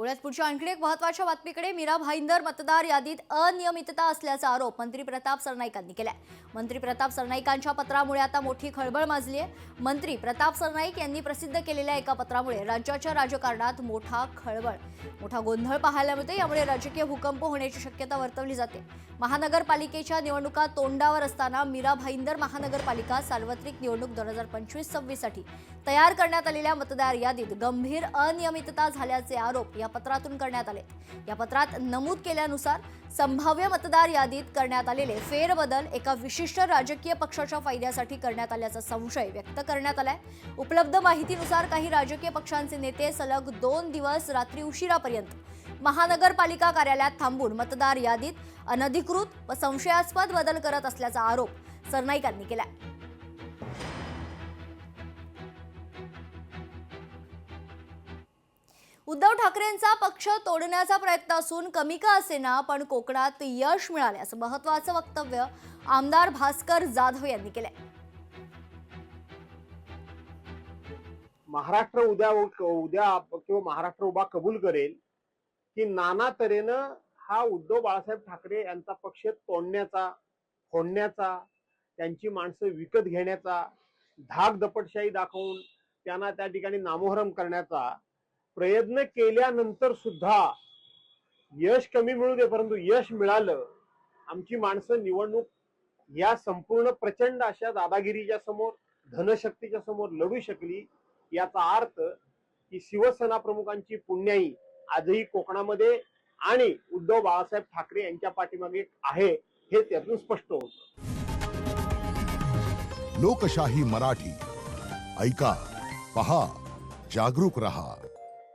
पुण्यात पुढच्या आणखी एक महत्त्वाच्या बातमीकडे मीरा भाईंदर मतदार यादीत अनियमितता असल्याचा आरोप मंत्री प्रताप सरनाईकांनी केलाय। मंत्री प्रताप सरनाईकांच्या पत्रामुळे आता मोठी खळबळ माजली आहे। मंत्री प्रताप सरनाईक यांनी प्रसिद्ध केलेल्या एका पत्रामुळे राज्याच्या राजकारणात मोठा गोंधळ पाहायला मिळतो। यामुळे राजकीय भूकंप होण्याची शक्यता वर्तवली जाते। महानगरपालिकेच्या निवडणुका तोंडावर असताना मीरा भाईंदर महानगरपालिका सार्वत्रिक निवडणूक 2025-26 साठी तयार करण्यात आलेल्या मतदार यादीत गंभीर अनियमितता झाल्याचे आरोप या पत्रातून करण्यात आले। या पत्रात नमूद केल्यानुसार संभाव्य मतदार यादीत करण्यात आलेले फेरबदल एका विशिष्ट राजकीय पक्षाच्या फायद्यासाठी करण्यात आल्याचा संशय व्यक्त करण्यात आलाय। उपलब्ध माहितीनुसार काही राजकीय पक्षांचे नेते सलग 2 दिवस रात्री उशिरापर्यंत महानगरपालिका कार्यालयात थांबून मतदार यादीत अनधिकृत व संशयास्पद बदल करत असल्याचा आरोप सरनाईकांनी केला। उद्धव ठाकरेंचा पक्ष तोडण्याचा प्रयत्न असून कमी का असेना पण कोकणात यश मिळाले असं महत्त्वाचं वक्तव्य आमदार भास्कर जाधव यांनी केलंय। महाराष्ट्र उद्या किंवा महाराष्ट्र उभा कबूल करेल की नाना तऱ्हेनं हा उद्धव बाळासाहेब ठाकरे यांचा पक्ष तोडण्याचा, फोडण्याचा, त्यांची माणसं विकत घेण्याचा, धाकदपटशाही दाखवून त्यांना त्या ठिकाणी नामोहरम करण्याचा प्रयत्न केल्यानंतर सुद्धा यश कमी मिळू दे परंतु यश मिळालं। आमची माणसं निवडणूक या संपूर्ण प्रचंड अशा दादागिरीच्या समोर, धनशक्तीच्या समोर लढू शकली। याचा अर्थ की शिवसेना प्रमुखांची पुण्याई आजही कोकणामध्ये आणि उद्धव बाळासाहेब ठाकरे यांच्या पाठीमागे आहे हे त्यातून स्पष्ट होतं। लोकशाही मराठी ऐका, पहा, जागरूक रहा।